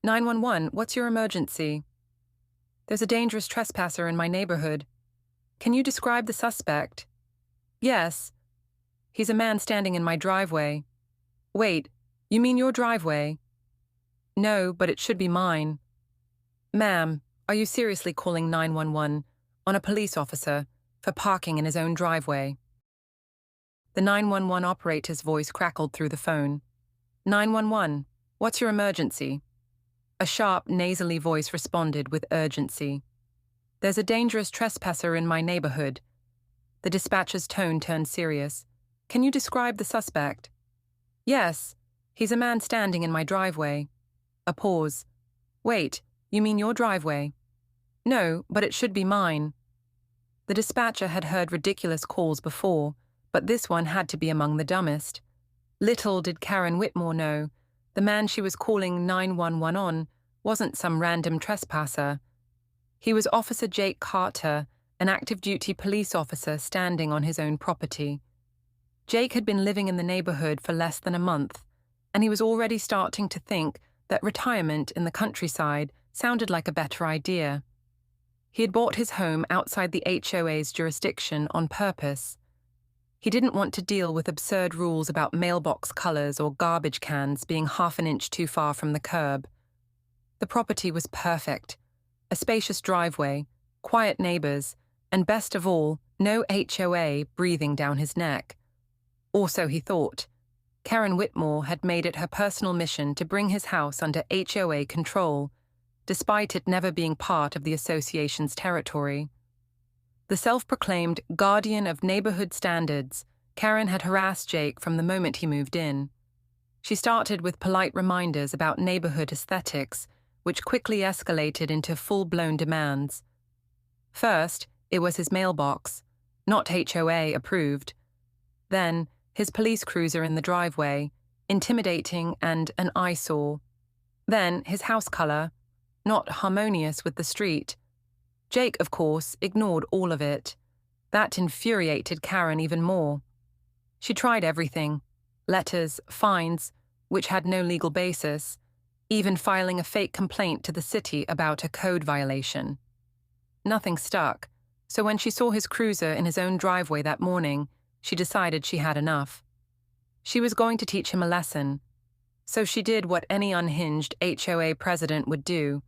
911, what's your emergency? There's a dangerous trespasser in my neighborhood. Can you describe the suspect? Yes. He's a man standing in my driveway. Wait, you mean your driveway? No, but it should be mine. Ma'am, are you seriously calling 911 on a police officer for parking in his own driveway? The 911 operator's voice crackled through the phone. 911, what's your emergency? A sharp, nasally voice responded with urgency. There's a dangerous trespasser in my neighborhood. The dispatcher's tone turned serious. Can you describe the suspect? Yes, he's a man standing in my driveway. A pause. Wait, you mean your driveway? No, but it should be mine. The dispatcher had heard ridiculous calls before, but this one had to be among the dumbest. Little did Karen Whitmore know, the man she was calling 911 on wasn't some random trespasser. He was Officer Jake Carter, an active-duty police officer standing on his own property. Jake had been living in the neighborhood for less than a month, and he was already starting to think that retirement in the countryside sounded like a better idea. He had bought his home outside the HOA's jurisdiction on purpose. He didn't want to deal with absurd rules about mailbox colors or garbage cans being half an inch too far from the curb. The property was perfect. A spacious driveway, quiet neighbors, and best of all, no HOA breathing down his neck. Also, he thought, Karen Whitmore had made it her personal mission to bring his house under HOA control, despite it never being part of the association's territory. The self-proclaimed guardian of neighborhood standards, Karen had harassed Jake from the moment he moved in. She started with polite reminders about neighborhood aesthetics, which quickly escalated into full-blown demands. First, it was his mailbox, not HOA approved. Then, his police cruiser in the driveway, intimidating and an eyesore. Then, his house color, not harmonious with the street. Jake, of course, ignored all of it. That infuriated Karen even more. She tried everything: letters, fines, which had no legal basis, even filing a fake complaint to the city about a code violation. Nothing stuck, so when she saw his cruiser in his own driveway that morning, she decided she had enough. She was going to teach him a lesson. So she did what any unhinged HOA president would do.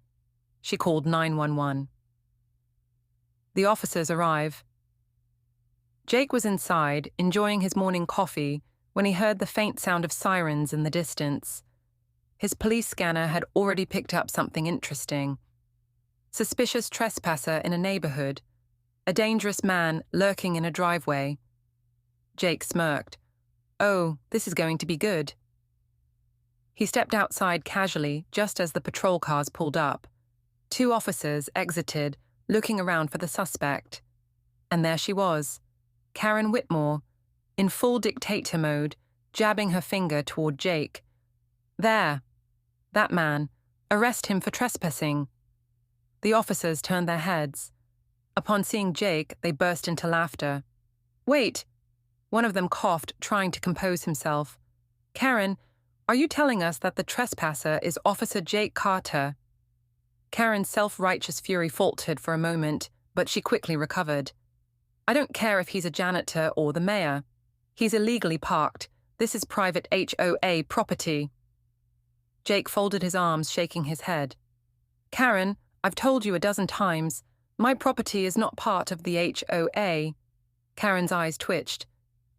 She called 911. The officers arrive. Jake was inside, enjoying his morning coffee, when he heard the faint sound of sirens in the distance. His police scanner had already picked up something interesting. Suspicious trespasser in a neighborhood. A dangerous man lurking in a driveway. Jake smirked. Oh, this is going to be good. He stepped outside casually just as the patrol cars pulled up. 2 officers exited, looking around for the suspect. And there she was, Karen Whitmore, in full dictator mode, jabbing her finger toward Jake. There. That man. Arrest him for trespassing. The officers turned their heads. Upon seeing Jake, they burst into laughter. Wait! One of them coughed, trying to compose himself. Karen, are you telling us that the trespasser is Officer Jake Carter? Karen's self-righteous fury faltered for a moment, but she quickly recovered. I don't care if he's a janitor or the mayor. He's illegally parked. This is private HOA property. Jake folded his arms, shaking his head. Karen, I've told you a dozen times, my property is not part of the HOA. Karen's eyes twitched.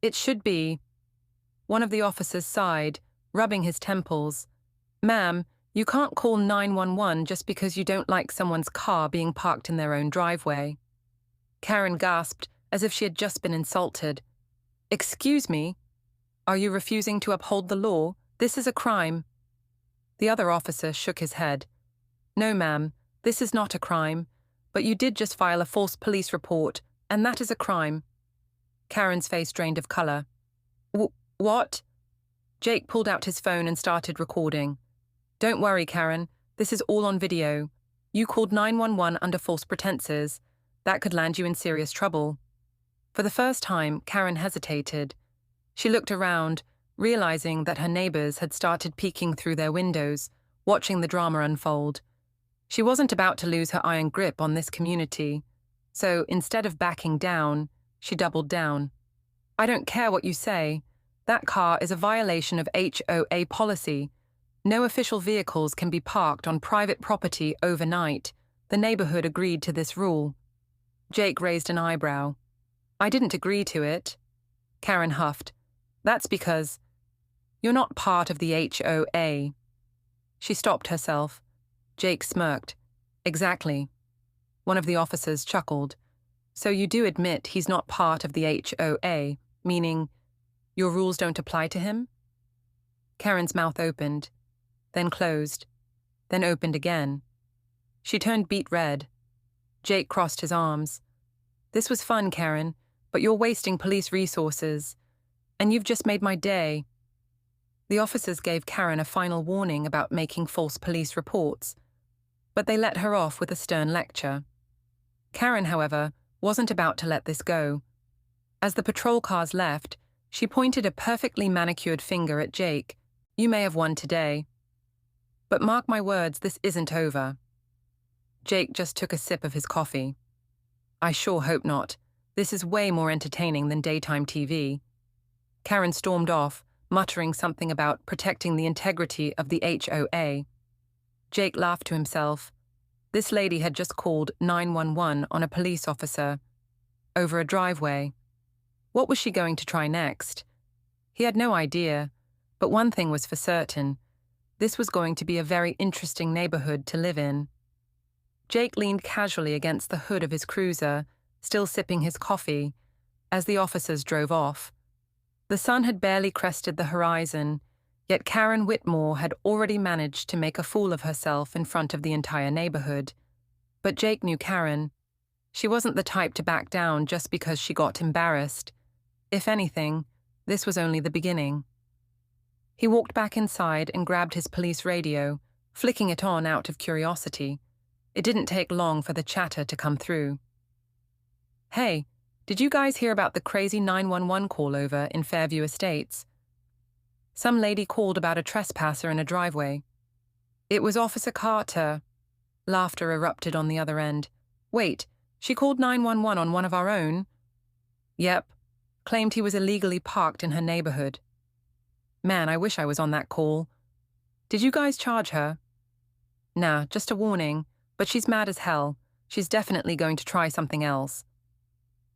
It should be. One of the officers sighed, rubbing his temples. Ma'am, you can't call 911 just because you don't like someone's car being parked in their own driveway. Karen gasped, as if she had just been insulted. Excuse me? Are you refusing to uphold the law? This is a crime. The other officer shook his head. No, ma'am, this is not a crime, but you did just file a false police report, and that is a crime. Karen's face drained of color. What? Jake pulled out his phone and started recording. Don't worry, Karen. This is all on video. You called 911 under false pretenses. That could land you in serious trouble. For the first time, Karen hesitated. She looked around, realizing that her neighbors had started peeking through their windows, watching the drama unfold. She wasn't about to lose her iron grip on this community, so instead of backing down, she doubled down. I don't care what you say. That car is a violation of HOA policy. No official vehicles can be parked on private property overnight. The neighborhood agreed to this rule. Jake raised an eyebrow. I didn't agree to it. Karen huffed. That's because you're not part of the HOA. She stopped herself. Jake smirked. Exactly. One of the officers chuckled. So you do admit he's not part of the HOA, meaning your rules don't apply to him? Karen's mouth opened, then closed, then opened again. She turned beet red. Jake crossed his arms. This was fun, Karen, but you're wasting police resources, and you've just made my day. The officers gave Karen a final warning about making false police reports, but they let her off with a stern lecture. Karen, however, wasn't about to let this go. As the patrol cars left, she pointed a perfectly manicured finger at Jake. You may have won today. But mark my words, this isn't over. Jake just took a sip of his coffee. I sure hope not. This is way more entertaining than daytime TV. Karen stormed off, muttering something about protecting the integrity of the HOA. Jake laughed to himself. This lady had just called 911 on a police officer over a driveway. What was she going to try next? He had no idea, but one thing was for certain. This was going to be a very interesting neighborhood to live in. Jake leaned casually against the hood of his cruiser, still sipping his coffee, as the officers drove off. The sun had barely crested the horizon, yet Karen Whitmore had already managed to make a fool of herself in front of the entire neighborhood. But Jake knew Karen. She wasn't the type to back down just because she got embarrassed. If anything, this was only the beginning. He walked back inside and grabbed his police radio, flicking it on out of curiosity. It didn't take long for the chatter to come through. Hey, did you guys hear about the crazy 911 call over in Fairview Estates? Some lady called about a trespasser in a driveway. It was Officer Carter. Laughter erupted on the other end. Wait, she called 911 on one of our own? Yep. Claimed he was illegally parked in her neighborhood. Man, I wish I was on that call. Did you guys charge her? Nah, just a warning, but she's mad as hell. She's definitely going to try something else.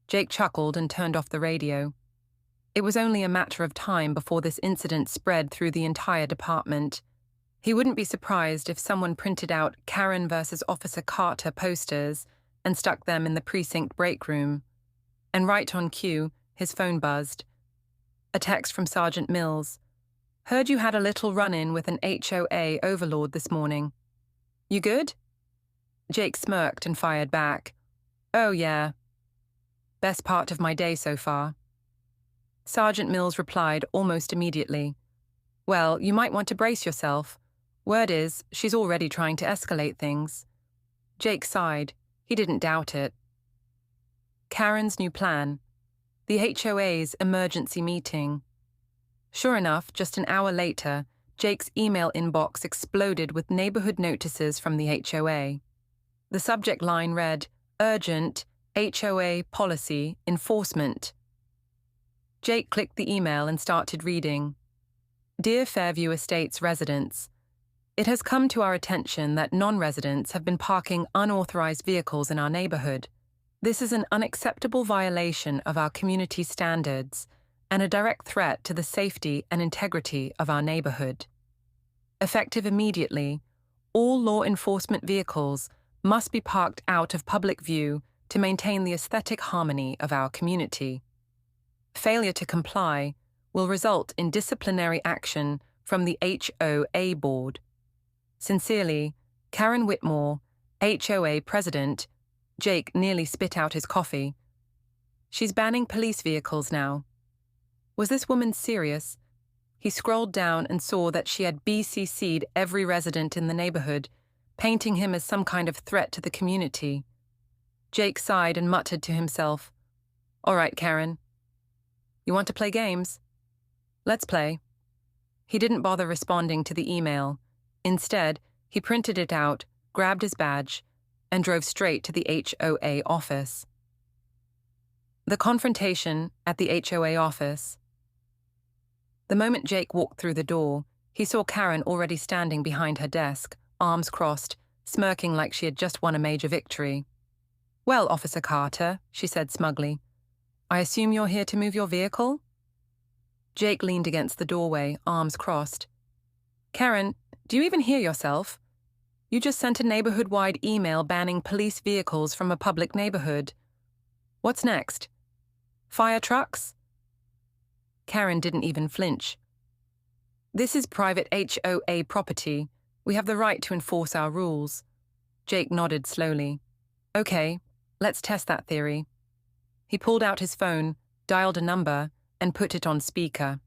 Jake chuckled and turned off the radio. It was only a matter of time before this incident spread through the entire department. He wouldn't be surprised if someone printed out Karen versus Officer Carter posters and stuck them in the precinct break room. And right on cue, his phone buzzed. A text from Sergeant Mills. Heard you had a little run-in with an HOA overlord this morning. You good? Jake smirked and fired back. Oh, yeah. Best part of my day so far. Sergeant Mills replied almost immediately. Well, you might want to brace yourself. Word is, she's already trying to escalate things. Jake sighed. He didn't doubt it. Karen's new plan. The HOA's emergency meeting. Sure enough, just an hour later, Jake's email inbox exploded with neighborhood notices from the HOA. The subject line read, Urgent HOA Policy Enforcement. Jake clicked the email and started reading. Dear Fairview Estates residents, it has come to our attention that non-residents have been parking unauthorized vehicles in our neighborhood. This is an unacceptable violation of our community standards and a direct threat to the safety and integrity of our neighborhood. Effective immediately, all law enforcement vehicles must be parked out of public view to maintain the aesthetic harmony of our community. Failure to comply will result in disciplinary action from the HOA board. Sincerely, Karen Whitmore, HOA President. Jake nearly spit out his coffee. She's banning police vehicles now. Was this woman serious? He scrolled down and saw that she had BCC'd every resident in the neighborhood, painting him as some kind of threat to the community. Jake sighed and muttered to himself, All right, Karen. You want to play games? Let's play. He didn't bother responding to the email. Instead, he printed it out, grabbed his badge, and drove straight to the HOA office. The confrontation at the HOA office. The moment Jake walked through the door, he saw Karen already standing behind her desk, arms crossed, smirking like she had just won a major victory. "Well, Officer Carter," she said smugly, "I assume you're here to move your vehicle?" Jake leaned against the doorway, arms crossed. "Karen, do you even hear yourself? You just sent a neighborhood-wide email banning police vehicles from a public neighborhood. What's next? Fire trucks?" Karen didn't even flinch. "This is private HOA property. We have the right to enforce our rules." Jake nodded slowly. "Okay, let's test that theory." He pulled out his phone, dialed a number, and put it on speaker.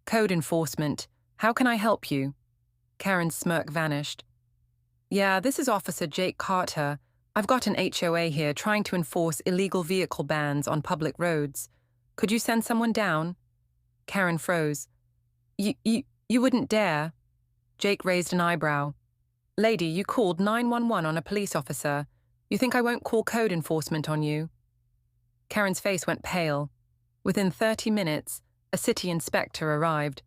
"Code enforcement. How can I help you?" Karen's smirk vanished. "Yeah, this is Officer Jake Carter. I've got an HOA here trying to enforce illegal vehicle bans on public roads. Could you send someone down?" Karen froze. You wouldn't dare." Jake raised an eyebrow. "Lady, you called 911 on a police officer. You think I won't call code enforcement on you?" Karen's face went pale. Within 30 minutes, a city inspector arrived.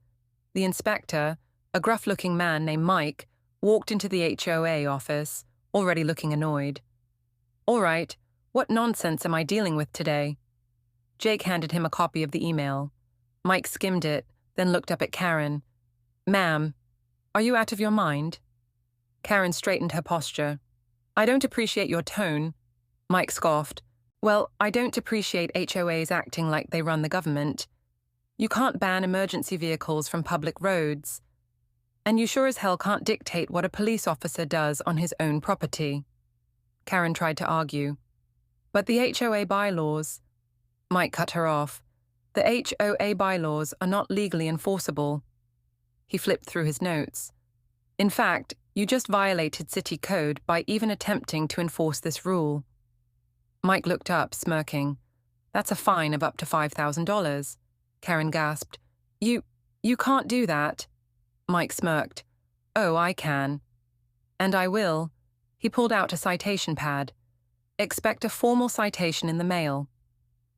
The inspector, a gruff-looking man named Mike, walked into the HOA office, already looking annoyed. "All right, what nonsense am I dealing with today?" Jake handed him a copy of the email. Mike skimmed it, then looked up at Karen. "Ma'am, are you out of your mind?" Karen straightened her posture. "I don't appreciate your tone." Mike scoffed. "Well, I don't appreciate HOAs acting like they run the government. You can't ban emergency vehicles from public roads. And you sure as hell can't dictate what a police officer does on his own property." Karen tried to argue. "But the HOA bylaws—" Mike cut her off. "The HOA bylaws are not legally enforceable." He flipped through his notes. "In fact, you just violated city code by even attempting to enforce this rule." Mike looked up, smirking. "That's a fine of up to $5,000. Karen gasped. You can't do that." Mike smirked. "Oh, I can. And I will." He pulled out a citation pad. "Expect a formal citation in the mail."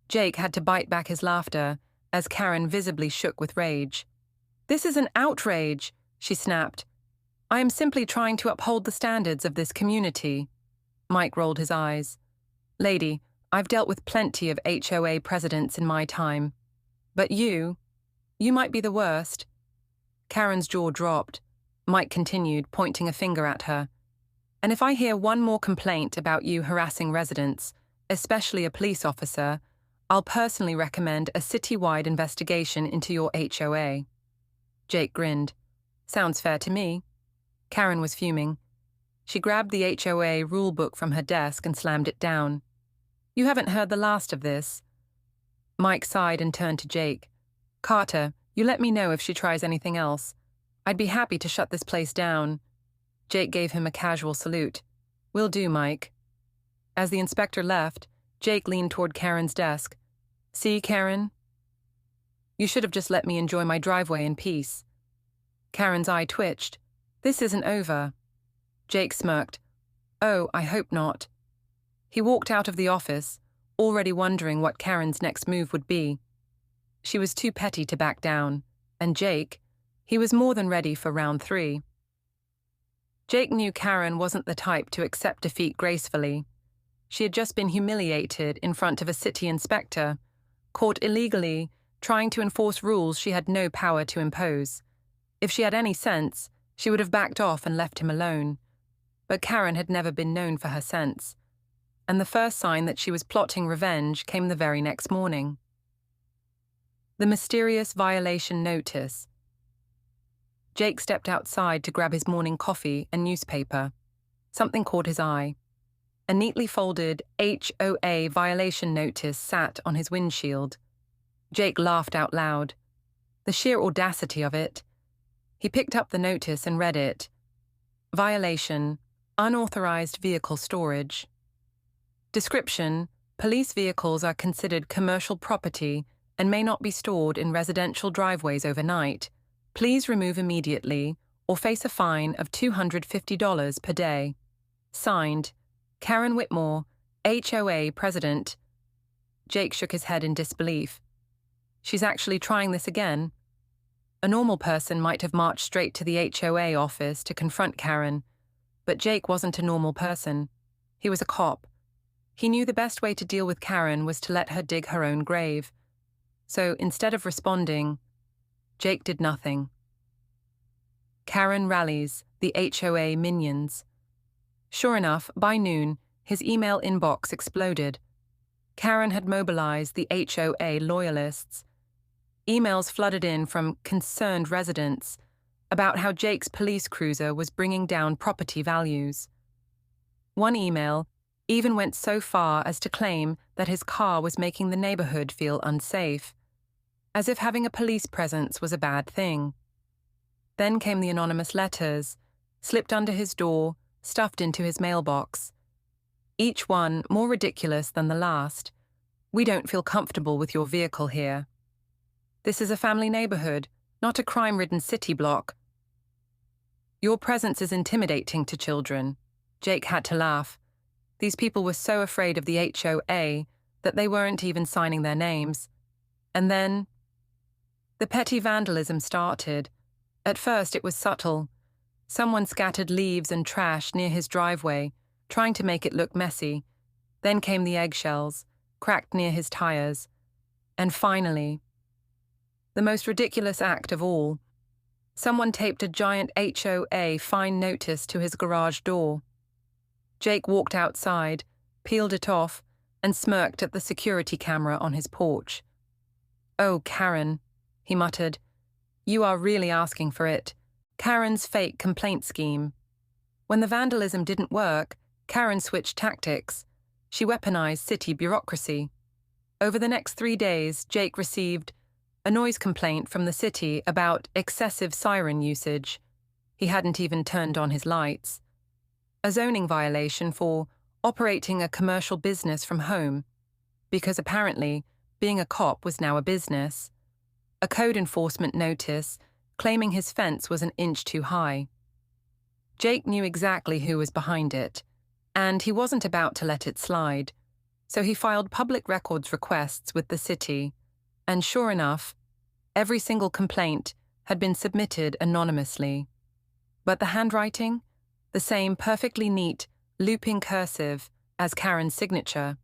Jake had to bite back his laughter as Karen visibly shook with rage. "This is an outrage," she snapped. "I am simply trying to uphold the standards of this community." Mike rolled his eyes. "Lady, I've dealt with plenty of HOA presidents in my time. But you might be the worst." Karen's jaw dropped. Mike continued, pointing a finger at her. "And if I hear one more complaint about you harassing residents, especially a police officer, I'll personally recommend a city-wide investigation into your HOA." Jake grinned. "Sounds fair to me." Karen was fuming. She grabbed the HOA rulebook from her desk and slammed it down. "You haven't heard the last of this." Mike sighed and turned to Jake. "Carter, you let me know if she tries anything else. I'd be happy to shut this place down." Jake gave him a casual salute. "Will do, Mike." As the inspector left, Jake leaned toward Karen's desk. "See, Karen? You should have just let me enjoy my driveway in peace." Karen's eye twitched. "This isn't over." Jake smirked. "Oh, I hope not." He walked out of the office, already wondering what Karen's next move would be. She was too petty to back down, and Jake, he was more than ready for round 3. Jake knew Karen wasn't the type to accept defeat gracefully. She had just been humiliated in front of a city inspector, caught illegally, trying to enforce rules she had no power to impose. If she had any sense, she would have backed off and left him alone. But Karen had never been known for her sense, and the first sign that she was plotting revenge came the very next morning. The mysterious violation notice. Jake stepped outside to grab his morning coffee and newspaper. Something caught his eye. A neatly folded HOA violation notice sat on his windshield. Jake laughed out loud. The sheer audacity of it. He picked up the notice and read it. Violation: unauthorized vehicle storage. Description: police vehicles are considered commercial property and may not be stored in residential driveways overnight. Please remove immediately, or face a fine of $250 per day. Signed, Karen Whitmore, HOA President. Jake shook his head in disbelief. She's actually trying this again? A normal person might have marched straight to the HOA office to confront Karen, but Jake wasn't a normal person. He was a cop. He knew the best way to deal with Karen was to let her dig her own grave. So instead of responding, Jake did nothing. Karen rallies the HOA minions. Sure enough, by noon, his email inbox exploded. Karen had mobilized the HOA loyalists. Emails flooded in from concerned residents about how Jake's police cruiser was bringing down property values. One email even went so far as to claim that his car was making the neighborhood feel unsafe, as if having a police presence was a bad thing. Then came the anonymous letters, slipped under his door, stuffed into his mailbox. Each one more ridiculous than the last. We don't feel comfortable with your vehicle here. This is a family neighborhood, not a crime-ridden city block. Your presence is intimidating to children. Jake had to laugh. These people were so afraid of the HOA that they weren't even signing their names. And then the petty vandalism started. At first it was subtle. Someone scattered leaves and trash near his driveway, trying to make it look messy. Then came the eggshells, cracked near his tires. And finally, the most ridiculous act of all. Someone taped a giant HOA fine notice to his garage door. Jake walked outside, peeled it off, and smirked at the security camera on his porch. "Oh, Karen," he muttered. "You are really asking for it. Karen's fake complaint scheme." When the vandalism didn't work, Karen switched tactics. She weaponized city bureaucracy. Over the next 3 days, Jake received a noise complaint from the city about excessive siren usage. He hadn't even turned on his lights. A zoning violation for operating a commercial business from home, because apparently being a cop was now a business. A code enforcement notice claiming his fence was an inch too high. Jake knew exactly who was behind it, and he wasn't about to let it slide, so he filed public records requests with the city, and sure enough, every single complaint had been submitted anonymously. But the handwriting? The same perfectly neat, looping cursive as Karen's signature.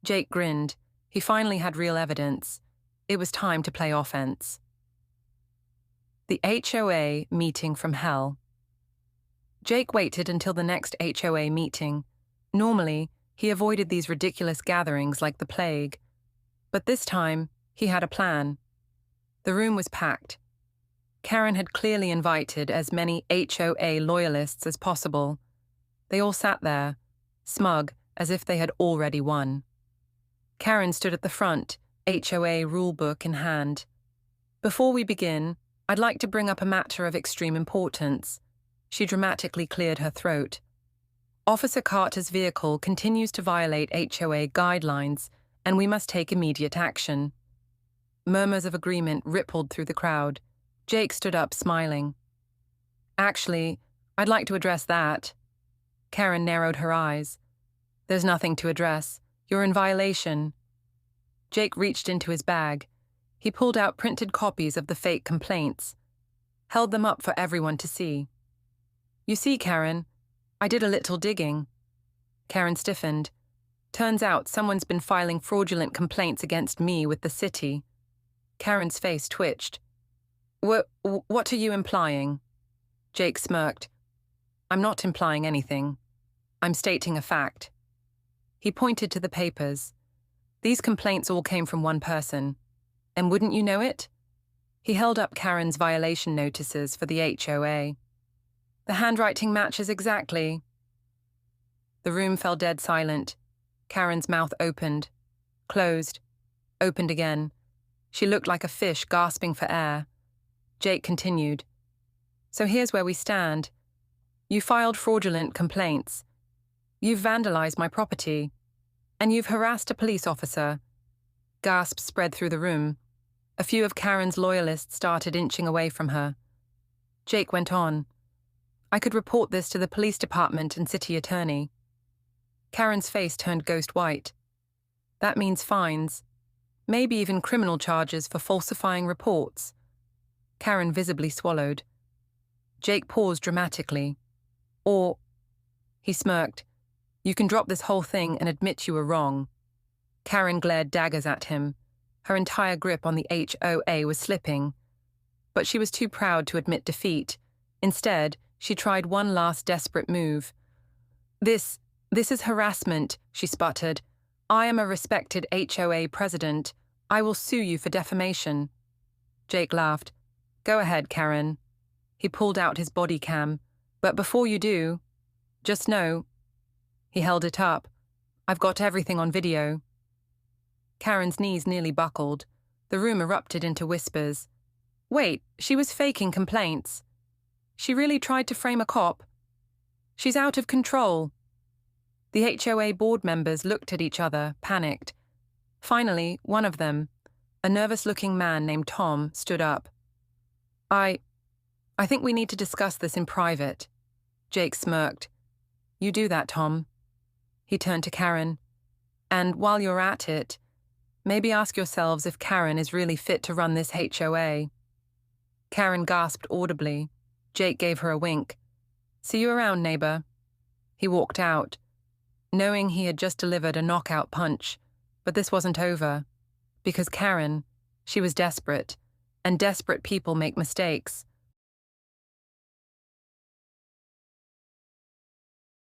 Jake grinned. He finally had real evidence. It was time to play offense. The HOA meeting from hell. Jake waited until the next HOA meeting. Normally, he avoided these ridiculous gatherings like the plague. But this time, he had a plan. The room was packed. Karen had clearly invited as many HOA loyalists as possible. They all sat there, smug as if they had already won. Karen stood at the front, HOA rulebook in hand. "Before we begin, I'd like to bring up a matter of extreme importance." She dramatically cleared her throat. "Officer Carter's vehicle continues to violate HOA guidelines, and we must take immediate action." Murmurs of agreement rippled through the crowd. Jake stood up, smiling. "Actually, I'd like to address that." Karen narrowed her eyes. "There's nothing to address. You're in violation." Jake reached into his bag. He pulled out printed copies of the fake complaints, held them up for everyone to see. "You see, Karen, I did a little digging." Karen stiffened. "Turns out someone's been filing fraudulent complaints against me with the city." Karen's face twitched. What are you implying?" Jake smirked. "I'm not implying anything. I'm stating a fact." He pointed to the papers. "These complaints all came from one person. And wouldn't you know it?" He held up Karen's violation notices for the HOA. "The handwriting matches exactly." The room fell dead silent. Karen's mouth opened, closed, opened again. She looked like a fish gasping for air. Jake continued. "So here's where we stand. You filed fraudulent complaints. You've vandalized my property. And you've harassed a police officer." Gasps spread through the room. A few of Karen's loyalists started inching away from her. Jake went on. I could report this to the police department and city attorney. Karen's face turned ghost white. That means fines, maybe even criminal charges for falsifying reports. Karen visibly swallowed. Jake paused dramatically. Or, he smirked, you can drop this whole thing and admit you were wrong. Karen glared daggers at him. Her entire grip on the HOA was slipping. But she was too proud to admit defeat. Instead, she tried one last desperate move. This is harassment, she sputtered. I am a respected HOA president. I will sue you for defamation. Jake laughed. Go ahead, Karen. He pulled out his body cam. But before you do, just know. He held it up. I've got everything on video. Karen's knees nearly buckled. The room erupted into whispers. Wait, she was faking complaints. She really tried to frame a cop. She's out of control. The HOA board members looked at each other, panicked. Finally, one of them, a nervous-looking man named Tom, stood up. I think we need to discuss this in private. Jake smirked. You do that, Tom. He turned to Karen. And while you're at it, maybe ask yourselves if Karen is really fit to run this HOA. Karen gasped audibly. Jake gave her a wink. See you around, neighbor. He walked out, knowing he had just delivered a knockout punch, but this wasn't over. Because Karen, she was desperate, and desperate people make mistakes.